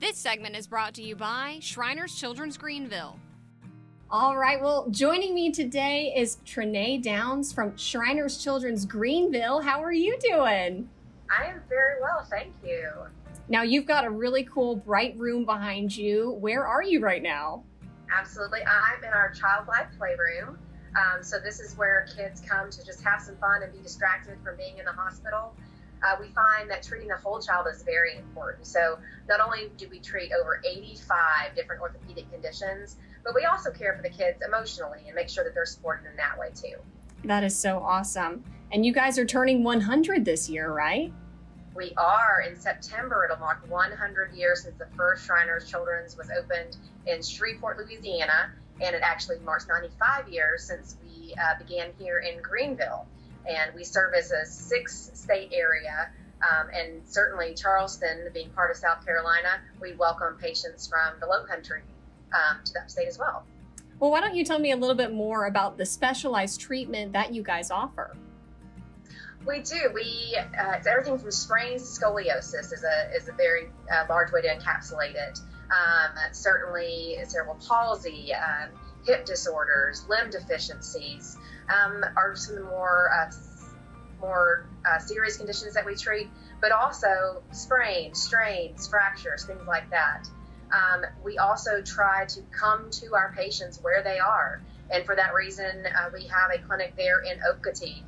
This segment is brought to you by Shriners Children's Greenville. All right, well, joining me today is Trinae Downs from Shriners Children's Greenville. How are you doing? I am very well, thank you. Now, you've got a really cool, bright room behind you. Where are you right now? Absolutely. I'm in our Child Life Playroom. So this is where kids come to just have some fun and be distracted from being in the hospital. We find that treating the whole child is very important. So not only do we treat over 85 different orthopedic conditions, but we also care for the kids emotionally and make sure that they're supported in that way too. That is so awesome. And you guys are turning 100 this year, right? We are. In September, it'll mark 100 years since the first Shriners Children's was opened in Shreveport, Louisiana, and it actually marks 95 years since we began here in Greenville. And we service a 6-state area, and certainly Charleston, being part of South Carolina, we welcome patients from the Lowcountry to that state as well. Well, why don't you tell me a little bit more about the specialized treatment that you guys offer? We do. It's everything from sprains to scoliosis is a very large way to encapsulate it. Certainly cerebral palsy, hip disorders, limb deficiencies are some of the more serious conditions that we treat, but also sprains, strains, fractures, things like that. We also try to come to our patients where they are, and for that reason, we have a clinic there in Okatee,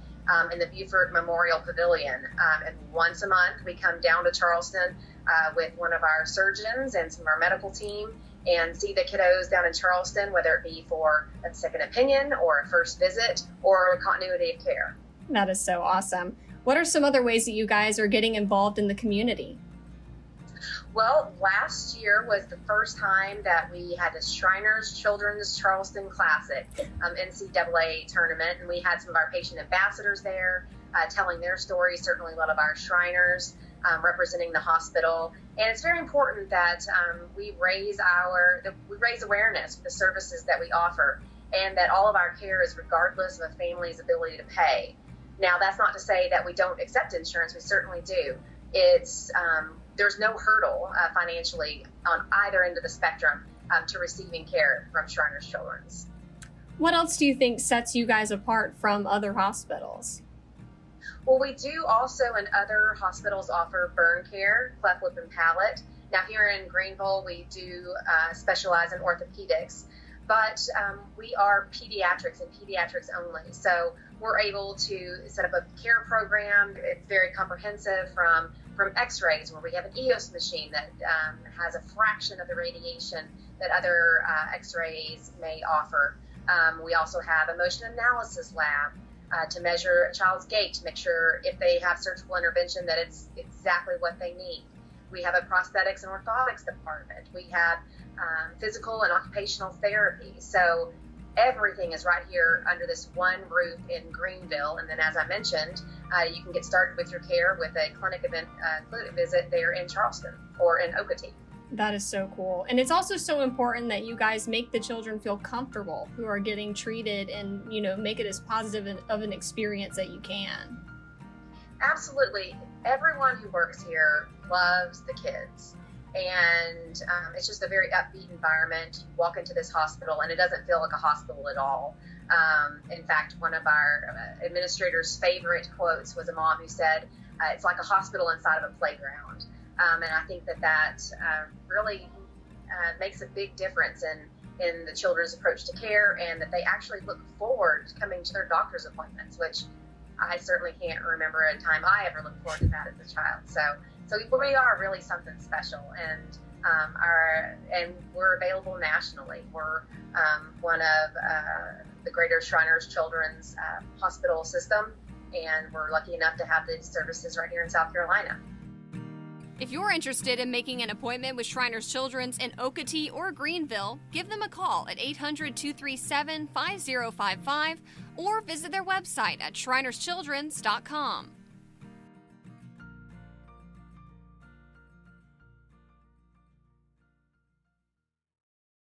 in the Buford Memorial Pavilion. And once a month, we come down to Charleston with one of our surgeons and some of our medical team and see the kiddos down in Charleston, whether it be for a second opinion or a first visit or continuity of care. That is so awesome. What are some other ways that you guys are getting involved in the community? Well, last year was the first time that we had the Shriners Children's Charleston Classic NCAA tournament, and we had some of our patient ambassadors there telling their stories, certainly a lot of our Shriners representing the hospital. And it's very important that we raise awareness for the services that we offer, and that all of our care is regardless of a family's ability to pay. Now, that's not to say that we don't accept insurance. We certainly do. There's no hurdle financially on either end of the spectrum to receiving care from Shriners Children's. What else do you think sets you guys apart from other hospitals? Well, we do also in other hospitals offer burn care, cleft lip and palate. Now here in Greenville, we do specialize in orthopedics, but we are pediatrics and pediatrics only. So we're able to set up a care program. It's very comprehensive from x-rays, where we have an EOS machine that has a fraction of the radiation that other x-rays may offer. We also have a motion analysis lab to measure a child's gait to make sure if they have surgical intervention that it's exactly what they need. We have a prosthetics and orthotics department. We have physical and occupational therapy. So everything is right here under this one roof in Greenville. And then, as I mentioned, you can get started with your care with a clinic visit there in Charleston or in Okatee. That is so cool. And it's also so important that you guys make the children feel comfortable who are getting treated and, make it as positive of an experience that you can. Absolutely. Everyone who works here loves the kids. And it's just a very upbeat environment. You walk into this hospital and it doesn't feel like a hospital at all. In fact, one of our administrators' favorite quotes was a mom who said, it's like a hospital inside of a playground. And I think that really makes a big difference in the children's approach to care, and that they actually look forward to coming to their doctor's appointments, which I certainly can't remember a time I ever looked forward to that as a child. So we are really something special, and we're available nationally. We're one of the Greater Shriners Children's Hospital system, and we're lucky enough to have these services right here in South Carolina. If you're interested in making an appointment with Shriners Children's in Okatee or Greenville, give them a call at 800-237-5055 or visit their website at shrinerschildrens.com.